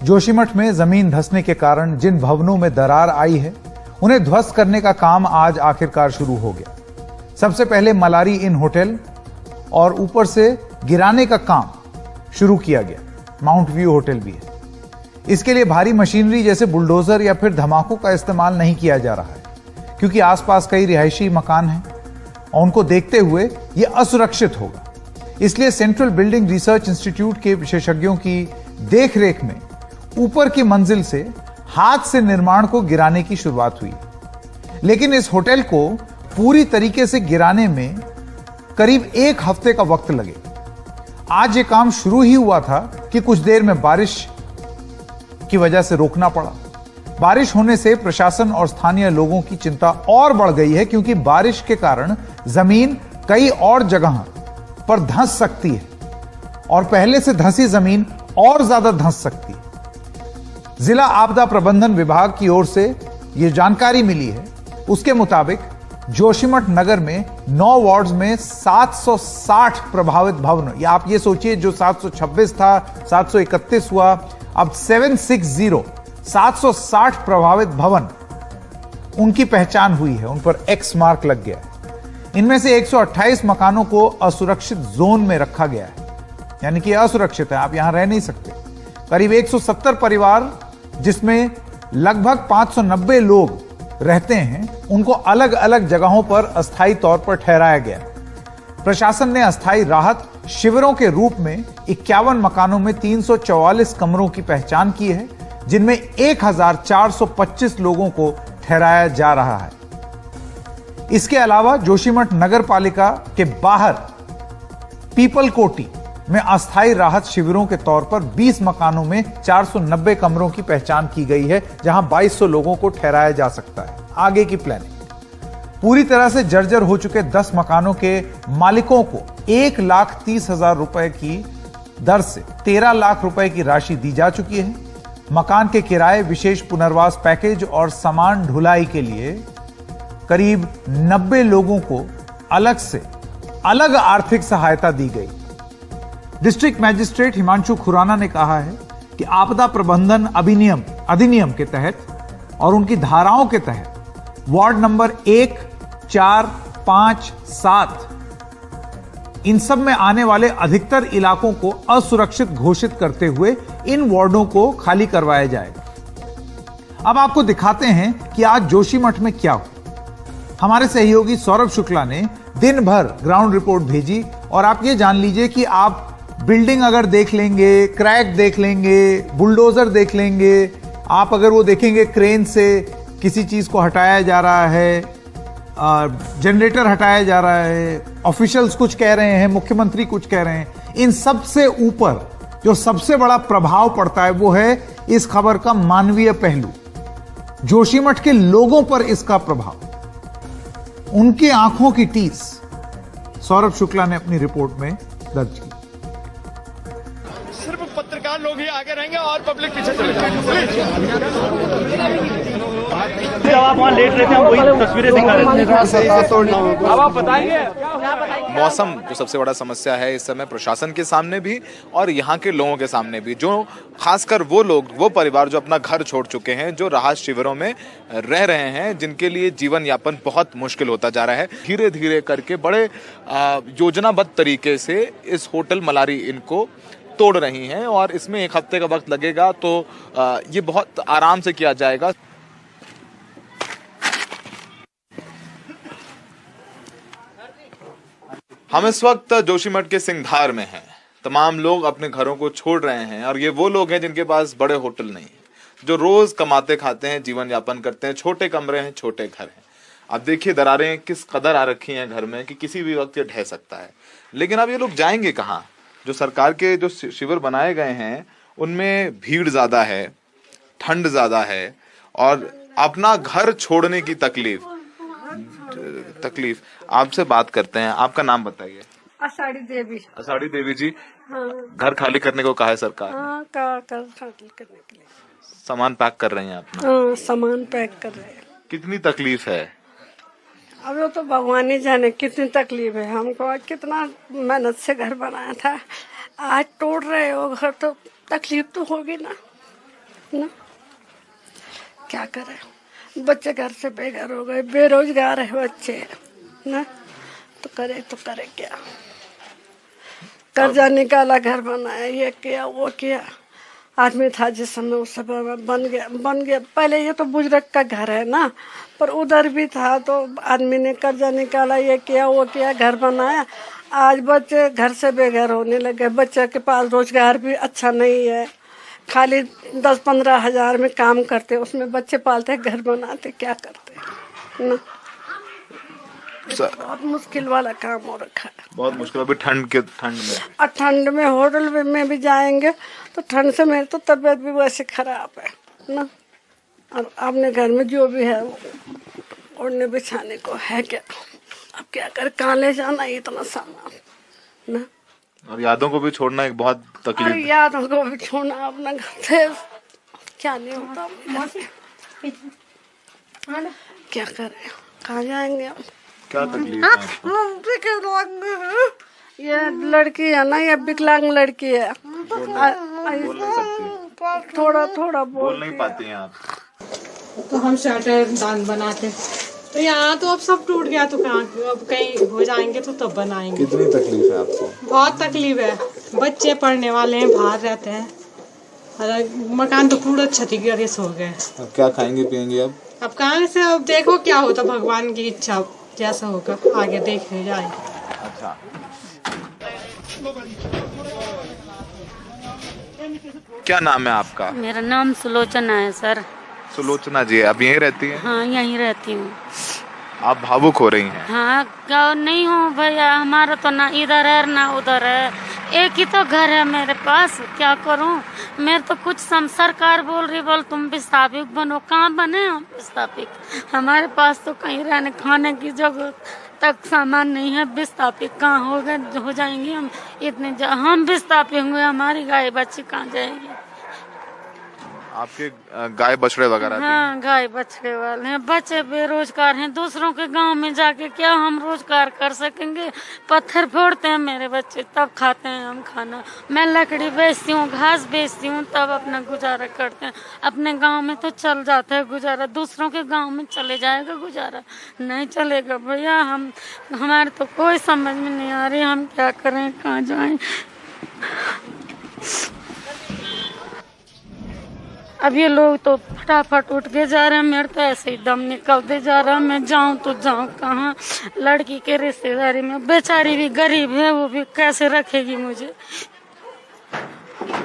जोशीमठ में जमीन धंसने के कारण जिन भवनों में दरार आई है, उन्हें ध्वस्त करने का काम आज आखिरकार शुरू हो गया। सबसे पहले मलारी इन होटल और ऊपर से गिराने का काम शुरू किया गया। माउंट व्यू होटल भी है। इसके लिए भारी मशीनरी जैसे बुलडोजर या फिर धमाकों का इस्तेमाल नहीं किया जा रहा है, क्योंकि आसपास कई रिहायशी मकान हैं और उनको देखते हुए यह असुरक्षित होगा। इसलिए सेंट्रल बिल्डिंग रिसर्च इंस्टीट्यूट के विशेषज्ञों की देखरेख में ऊपर की मंजिल से हाथ से निर्माण को गिराने की शुरुआत हुई। लेकिन इस होटल को पूरी तरीके से गिराने में करीब 1 हफ्ते का वक्त लगेगा। आज ये काम शुरू ही हुआ था कि कुछ देर में बारिश की वजह से रोकना पड़ा। बारिश होने से प्रशासन और स्थानीय लोगों की चिंता और बढ़ गई है, क्योंकि बारिश के कारण जमीन कई और जगह पर धंस सकती है और पहले से धंसी जमीन और ज्यादा धंस सकती है। जिला आपदा प्रबंधन विभाग की ओर से यह जानकारी मिली है। उसके मुताबिक जोशीमठ नगर में 9 वार्ड्स में 760 प्रभावित भवन, या आप ये सोचिए जो 726 था 731 हुआ, अब 760 प्रभावित भवन उनकी पहचान हुई है, उन पर एक्स मार्क लग गया है। इनमें से 128 मकानों को असुरक्षित जोन में रखा गया है, यानी कि असुरक्षित है, आप यहां रह नहीं सकते। करीब 170 परिवार, जिसमें लगभग 590 लोग रहते हैं, उनको अलग अलग जगहों पर अस्थायी तौर पर ठहराया गया। प्रशासन ने अस्थायी राहत शिविरों के रूप में 51 मकानों में 344 कमरों की पहचान की है, जिनमें 1425 लोगों को ठहराया जा रहा है। इसके अलावा जोशीमठ नगर पालिका के बाहर पीपल कोटी में अस्थायी राहत शिविरों के तौर पर 20 मकानों में 490 कमरों की पहचान की गई है, जहां 2200 लोगों को ठहराया जा सकता है। आगे की प्लानिंग पूरी तरह से जर्जर हो चुके 10 मकानों के मालिकों को 1,30,000 रुपए की दर से 13 लाख रुपए की राशि दी जा चुकी है। मकान के किराए, विशेष पुनर्वास पैकेज और सामान ढुलाई के लिए करीब 90 लोगों को अलग आर्थिक सहायता दी गई। डिस्ट्रिक्ट मैजिस्ट्रेट हिमांशु खुराना ने कहा है कि आपदा प्रबंधन अधिनियम के तहत और उनकी धाराओं के तहत वार्ड नंबर 1, 4, 5, 7 इन सब में आने वाले अधिकतर इलाकों को असुरक्षित घोषित करते हुए इन वार्डों को खाली करवाया जाएगा। अब आपको दिखाते हैं कि आज जोशीमठ में क्या हुआ। हमारे सहयोगी सौरभ शुक्ला ने दिन भर ग्राउंड रिपोर्ट भेजी, और आप ये जान लीजिए कि आप बिल्डिंग अगर देख लेंगे, क्रैक देख लेंगे, बुलडोजर देख लेंगे, आप अगर वो देखेंगे क्रेन से किसी चीज को हटाया जा रहा है, जनरेटर हटाया जा रहा है, ऑफिशियल्स कुछ कह रहे हैं, मुख्यमंत्री कुछ कह रहे हैं, इन सब से ऊपर जो सबसे बड़ा प्रभाव पड़ता है वो है इस खबर का मानवीय पहलू। जोशीमठ के लोगों पर इसका प्रभाव, उनकी आंखों की टीस सौरभ शुक्ला ने अपनी रिपोर्ट में दर्ज की। सिर्फ पत्रकार लोग ही आगे रहेंगे और पब्लिक पीछे चले जाएंगे। आप वहाँ लेट रहे थे, हम वही तस्वीरें दिखा रहे थे। अब आप बताएंगे। मौसम जो सबसे बड़ा समस्या है इस समय प्रशासन के सामने भी और यहाँ के लोगों के सामने भी, जो खासकर वो परिवार जो अपना घर छोड़ चुके हैं, जो राहत शिविरों में रह रहे हैं, जिनके लिए जीवन यापन बहुत मुश्किल होता जा रहा है। धीरे धीरे करके बड़े योजनाबद्ध तरीके से इस होटल मलारी इनको तोड़ रही हैं और इसमें 1 हफ्ते का वक्त लगेगा, तो ये बहुत आराम से किया जाएगा। हम इस वक्त जोशीमठ के सिंघधार में हैं। तमाम लोग अपने घरों को छोड़ रहे हैं और ये वो लोग हैं जिनके पास बड़े होटल नहीं है, जो रोज कमाते खाते हैं, जीवन यापन करते हैं, छोटे कमरे हैं, छोटे घर हैं। अब देखिए दरारें किस कदर आ रखी हैं घर में कि किसी भी वक्त ये ढह सकता है। लेकिन अब ये लोग जाएंगे कहाँ? जो सरकार के जो शिविर बनाए गए हैं उनमें भीड़ ज्यादा है, ठंड ज्यादा है और अपना घर छोड़ने की तकलीफ। आपसे बात करते हैं, आपका नाम बताइए। आषाढ़ी देवी। आषाढ़ी देवी जी, हाँ। घर खाली करने को कहा है सरकार? हाँ, खाली करने के लिए सामान पैक कर रहे हैं आप? हाँ, सामान पैक कर रहे हैं। कितनी तकलीफ है? अब वो तो भगवान ही जाने कितनी तकलीफ है। हमको आज कितना मेहनत से घर बनाया था, आज तोड़ रहे हो घर, तो तकलीफ तो होगी ना। ना क्या करें, बच्चे घर से बेघर हो गए, बेरोजगार है बच्चे ना, तो करे क्या। कर्जा निकाला, घर बनाया, ये किया वो किया। आदमी था जिस समय उस समय बन गया। पहले ये तो बुजुर्ग का घर है ना, पर उधर भी था तो आदमी ने कर्जा निकाला, ये किया वो किया, घर बनाया। आज बच्चे घर से बेघर होने लगे। बच्चे के पास रोजगार भी अच्छा नहीं है, खाली 10-15 हजार में काम करते, उसमें बच्चे पालते, घर बनाते, क्या करते ना। बहुत मुश्किल वाला काम हो रखा है, बहुत मुश्किल। अभी ठंड में होटल में भी जाएंगे तो ठंड से मेरी तो तबीयत भी वैसे खराब है ना। और अपने घर में जो भी है ओढ़ने बिछाने को है क्या, अब क्या कर, कहाँ ले जाना इतना सामान ना। और यादों को भी छोड़ना एक बहुत तकलीफ। यादों को भी छोड़ना, अपना घर से क्या नहीं होता, क्या करें, कहाँ जाएंगे हम, क्या तकलीफ है आपको? ये लड़की है ना, ये विकलांग लड़की है, थोड़ा बोल नहीं पाती हैं आप। तो हम शटर दान बनाते, तो यहाँ तो अब सब टूट गया, तो कहाँ, अब कहीं हो जाएंगे तो तब बनाएंगे। कितनी तकलीफ है आपको? बहुत तकलीफ है, बच्चे पढ़ने वाले हैं, बाहर रहते हैं, और मकान तो पूरा क्षतिग्रस्त हो गए। अब क्या खाएंगे पिएंगे अब कहाँ से, अब देखो क्या होता, भगवान की इच्छा जैसा होगा आगे देखे जाएंगे। अच्छा, क्या नाम है आपका? मेरा नाम सुलोचना है सर। सुलोचना जी, आप यहीं रहती हैं? हाँ, यहीं रहती हूँ। आप भावुक हो रही हैं। हाँ, क्या नहीं हूँ भैया, हमारा तो ना इधर है ना उधर है, एक ही तो घर है मेरे पास, क्या करूँ मैं तो। कुछ सरकार बोल रही, बोल तुम विस्थापित बनो, कहाँ बने हम विस्थापित, हमारे पास तो कहीं रहने खाने की जगह तक सामान नहीं है, विस्थापित कहाँ हो जाएंगे हम, इतने हम विस्थापित होंगे, हमारी गाय बच्ची कहाँ जाएगी। आपके गाय बछड़े वगैरह? हाँ, गाय बछड़े वाले हैं, बच्चे बेरोजगार हैं, दूसरों के गांव में जाके क्या हम रोजगार कर सकेंगे। पत्थर फोड़ते हैं मेरे बच्चे, तब खाते हैं हम खाना। मैं लकड़ी बेचती हूँ, घास बेचती हूँ, तब अपना गुजारा करते हैं। अपने गांव में तो चल जाता है गुजारा, दूसरों के गांव में चले जाएगा गुजारा, नहीं चलेगा भैया। हमारे तो कोई समझ में नहीं आ रही, हम क्या करें, कहाँ जाएं। अब ये लोग तो फटाफट उठ के जा रहे हैं, मेरे तो ऐसे ही दम निकलते जा रहा है। मैं जाऊं तो जाऊं कहाँ, लड़की के रिश्तेदारी में, बेचारी भी गरीब है, वो भी कैसे रखेगी मुझे।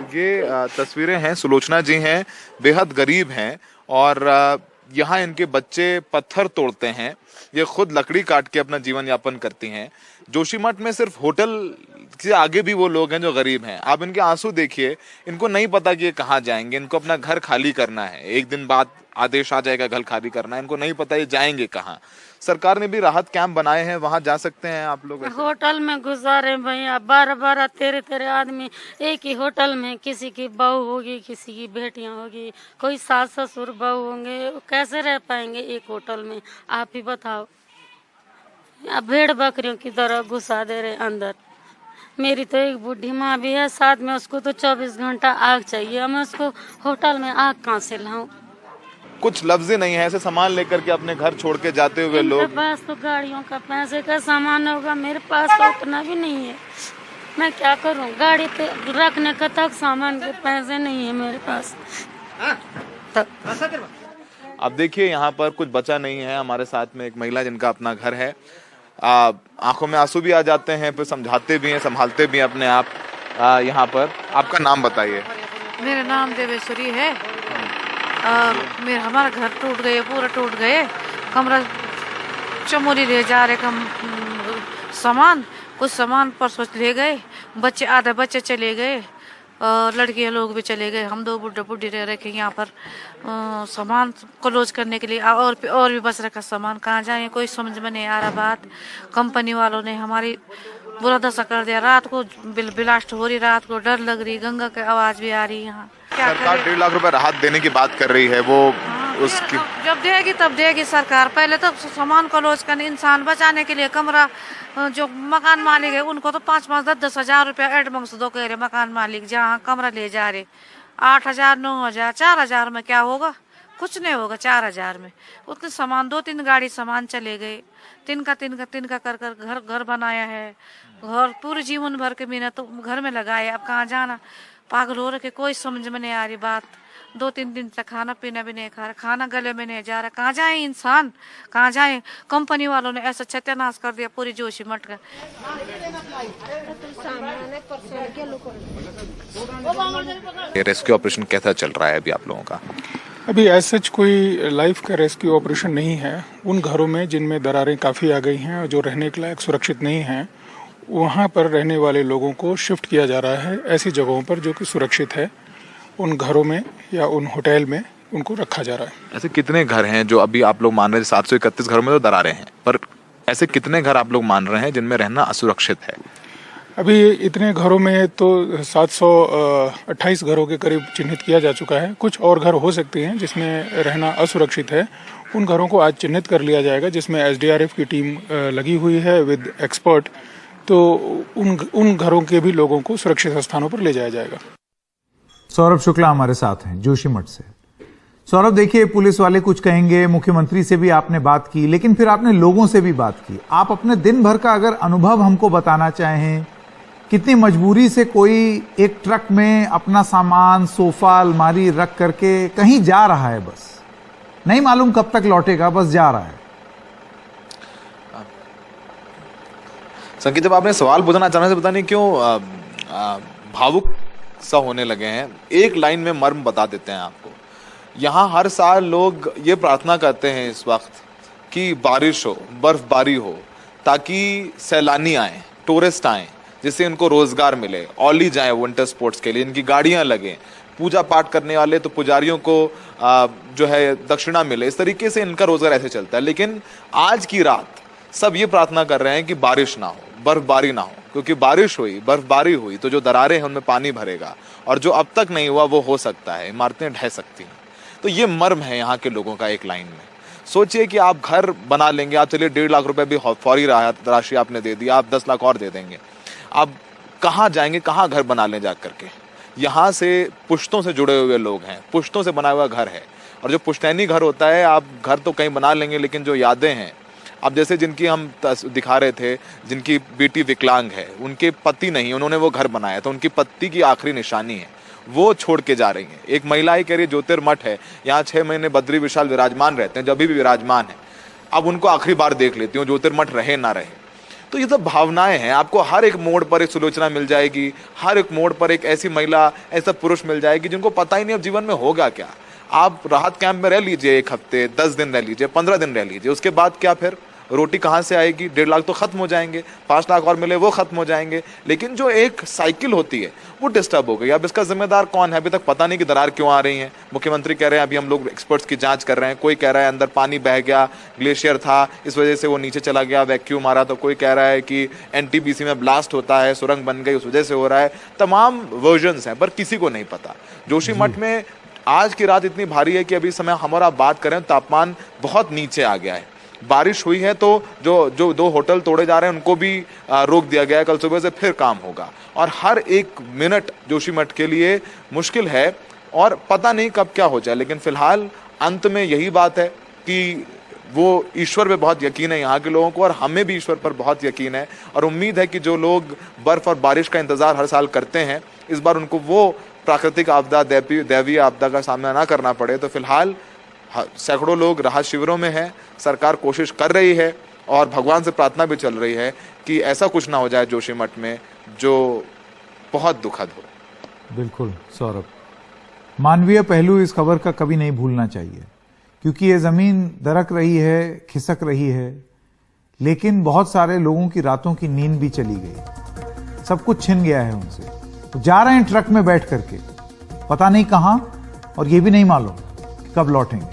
ये तस्वीरें हैं, सुलोचना जी हैं, बेहद गरीब हैं और यहाँ इनके बच्चे पत्थर तोड़ते हैं, ये खुद लकड़ी काट के अपना जीवन यापन करती हैं। जोशीमठ में सिर्फ होटल से आगे भी वो लोग हैं जो गरीब हैं। आप इनके आंसू देखिए, इनको नहीं पता कि ये कहाँ जाएंगे, इनको अपना घर खाली करना है, एक दिन बाद आदेश आ जाएगा घर खाली करना है, इनको नहीं पता ये जाएंगे कहाँ। सरकार ने भी राहत कैंप बनाए हैं, वहाँ जा सकते हैं आप लोग। होटल में गुजारे भैया, 12-12, 13-13 आदमी एक ही होटल में, किसी की बहू होगी, किसी की बेटियां होगी, कोई सास ससुर बहू होंगे, कैसे रह पाएंगे एक होटल में, आप ही बताओ। अब भेड़ बकरियों की तरह घुसा दे रहे अंदर। मेरी तो एक बूढ़ी माँ भी है साथ में, उसको तो 24 घंटा आग चाहिए, मैं उसको होटल में आग कहाँ से लाऊं। कुछ लफ्ज़ नहीं है, ऐसे सामान लेकर के अपने घर छोड़ के जाते हुए लोग। मेरे पास तो गाड़ियों का पैसे का सामान होगा, मेरे पास तो उतना भी नहीं है, मैं क्या करूं। गाड़ी पे रखने का तक सामान के पैसे नहीं है मेरे पास। अब देखिए यहाँ पर कुछ बचा नहीं है। हमारे साथ में एक महिला जिनका अपना घर है, आंखों में आंसू भी आ जाते हैं, फिर समझाते भी हैं, संभालते भी हैं अपने आप। यहाँ पर आपका नाम बताइए। मेरा नाम देवेश्वरी है। हमारा घर टूट गए, पूरा टूट गए, कमरा चमोली ले जा रहे, सामान, कुछ सामान परसों ले गए, बच्चे आधे बच्चे चले गए, लड़के लोग भी चले गए, हम 2 बुढ़े बुढ़ी रह रखे यहाँ पर सामान क्लोज करने के लिए, और भी बच रखा सामान, कहाँ जाए कोई समझ में नहीं आ रहा बात। कंपनी वालों ने हमारी बुरा दशा कर दिया, रात को ब्लास्ट हो रही, रात को डर लग रही, गंगा की आवाज भी आ रही यहाँ। सरकार 1.5 लाख रुपए राहत देने की बात कर रही है, वो उसकी जब देगी तब देगी सरकार। पहले तो सामान क्लोज करने, इंसान बचाने के लिए कमरा, जो मकान मालिक है उनको तो 5-5, 10-10 हजार रुपया एडवांस दो कह रहे मकान मालिक, जहाँ कमरा ले जा रहे, 8,000 9,000 4,000 में क्या होगा? कुछ नहीं होगा 4,000 में। उतने सामान 2-3 गाड़ी सामान चले गए। तिनका कर घर बनाया है। घर पूरे जीवन भर के मेहनत तो घर में लगाया, अब कहाँ जाना? पागल हो रखे, कोई समझ में नहीं आ रही बात। 2-3 दिन से खाना पीना भी नहीं खा रहा, खाना गले में नहीं जा रहा। कहाँ जाए इंसान, कहाँ जाए? कंपनी वालों ने ऐसा सत्यानाश कर दिया पूरी जोशीमठ का। रेस्क्यू ऑपरेशन कैसा चल रहा है अभी आप लोगों का? अभी ऐसा कोई लाइफ का रेस्क्यू ऑपरेशन नहीं है। उन घरों में जिनमें दरारें काफ़ी आ गई हैं और जो रहने के लायक सुरक्षित नहीं हैं, वहाँ पर रहने वाले लोगों को शिफ्ट किया जा रहा है ऐसी जगहों पर जो कि सुरक्षित है। उन घरों में या उन होटल में उनको रखा जा रहा है। ऐसे कितने घर हैं जो अभी आप लोग मान रहे हैं? 731 घरों में तो दरारें हैं, पर ऐसे कितने घर आप लोग मान रहे हैं जिनमें रहना असुरक्षित है? अभी इतने घरों में तो 728 घरों के करीब चिन्हित किया जा चुका है। कुछ और घर हो सकते हैं जिसमें रहना असुरक्षित है। उन घरों को आज चिन्हित कर लिया जाएगा, जिसमें SDRF की टीम लगी हुई है विद एक्सपर्ट। तो उन घरों के भी लोगों को सुरक्षित स्थानों पर ले जाया जाएगा। सौरभ शुक्ला हमारे साथ हैं जोशीमठ से। सौरभ, देखिए, पुलिस वाले कुछ कहेंगे, मुख्यमंत्री से भी आपने बात की, लेकिन फिर आपने लोगों से भी बात की। आप अपने दिन भर का अगर अनुभव हमको बताना चाहें, कितनी मजबूरी से कोई एक ट्रक में अपना सामान, सोफा, अलमारी रख करके कहीं जा रहा है, बस नहीं मालूम कब तक लौटेगा, बस जा रहा है। संकेत, जब आपने सवाल पूछना अचानक से पता नहीं क्यों भावुक सा होने लगे हैं। एक लाइन में मर्म बता देते हैं आपको। यहाँ हर साल लोग ये प्रार्थना करते हैं इस वक्त कि बारिश हो, बर्फबारी हो, ताकि सैलानी आए, टूरिस्ट आए, जिससे इनको रोजगार मिले, औली जाए विंटर स्पोर्ट्स के लिए, इनकी गाड़ियां लगें, पूजा पाठ करने वाले तो पुजारियों को जो है दक्षिणा मिले। इस तरीके से इनका रोजगार ऐसे चलता है। लेकिन आज की रात सब ये प्रार्थना कर रहे हैं कि बारिश ना हो, बर्फबारी ना हो, क्योंकि बारिश हुई, बर्फबारी हुई तो जो दरारें हैं उनमें पानी भरेगा, और जो अब तक नहीं हुआ वो हो सकता है, इमारतें ढह सकती हैं। तो ये मर्म है यहाँ के लोगों का एक लाइन में। सोचिए कि आप घर बना लेंगे, आप चलिए 1.5 लाख रुपए भी फौरी राशि आपने दे दी, आप 10 लाख और दे देंगे, आप कहाँ जाएंगे, कहाँ घर बना लें जा करके? यहाँ से पुश्तों से जुड़े हुए लोग हैं, पुश्तों से बना हुआ घर है, और जो पुश्तैनी घर होता है, आप घर तो कहीं बना लेंगे, लेकिन जो यादें हैं, अब जैसे जिनकी हम दिखा रहे थे, जिनकी बेटी विकलांग है, उनके पति नहीं, उन्होंने वो घर बनाया, तो उनकी पति की आखिरी निशानी है, वो छोड़ के जा रही है। एक महिला ही कह रही है ज्योतिर्मठ है, यहाँ 6 महीने बद्री विशाल विराजमान रहते हैं, जब भी विराजमान है, अब उनको आखिरी बार देख लेती हूँ, ज्योतिर्मठ रहे ना रहे। तो ये सब भावनाएं हैं। आपको हर एक मोड़ पर एक सुलोचना मिल जाएगी, हर एक मोड़ पर एक ऐसी महिला, ऐसा पुरुष मिल जाएगी जिनको पता ही नहीं अब जीवन में होगा क्या। आप राहत कैंप में रह लीजिए 1 हफ्ते, 10 दिन रह लीजिए, 15 दिन रह लीजिए, उसके बाद क्या? फिर रोटी कहाँ से आएगी? 1.5 लाख तो खत्म हो जाएंगे, 5 लाख और मिले वो खत्म हो जाएंगे। लेकिन जो एक साइकिल होती है वो डिस्टर्ब हो गई। अब इसका जिम्मेदार कौन है? अभी तक पता नहीं कि दरार क्यों आ रही है। मुख्यमंत्री कह रहे हैं अभी हम लोग एक्सपर्ट्स की जांच कर रहे हैं। कोई कह रहा है अंदर पानी बह गया, ग्लेशियर था, इस वजह से वो नीचे चला गया, वैक्यूम आ रहा। तो कोई कह रहा है कि NTPC में ब्लास्ट होता है, सुरंग बन गई, उस वजह से हो रहा है। तमाम वर्जन्स हैं, पर किसी को नहीं पता। जोशीमठ में आज की रात इतनी भारी है कि अभी समय हम और आप बात करें, तापमान बहुत नीचे आ गया है। बारिश हुई है तो जो 2 होटल तोड़े जा रहे हैं उनको भी रोक दिया गया है। कल सुबह से फिर काम होगा, और हर एक मिनट जोशीमठ के लिए मुश्किल है, और पता नहीं कब क्या हो जाए। लेकिन फिलहाल अंत में यही बात है कि वो ईश्वर पे बहुत यकीन है यहाँ के लोगों को, और हमें भी ईश्वर पर बहुत यकीन है, और उम्मीद है कि जो लोग बर्फ और बारिश का इंतजार हर साल करते हैं, इस बार उनको वो प्राकृतिक आपदा, दैवीय आपदा का सामना ना करना पड़े। तो फिलहाल सैकड़ों लोग राहत शिविरों में हैं, सरकार कोशिश कर रही है, और भगवान से प्रार्थना भी चल रही है कि ऐसा कुछ ना हो जाए जोशीमठ में जो बहुत दुखद हो। बिल्कुल सौरभ, मानवीय पहलू इस खबर का कभी नहीं भूलना चाहिए, क्योंकि ये जमीन दरक रही है, खिसक रही है, लेकिन बहुत सारे लोगों की रातों की नींद भी चली गई, सब कुछ छिन गया है उनसे। तो जा रहे हैं ट्रक में बैठ करके, पता नहीं कहां, और ये भी नहीं मालूम कब लौटेंगे।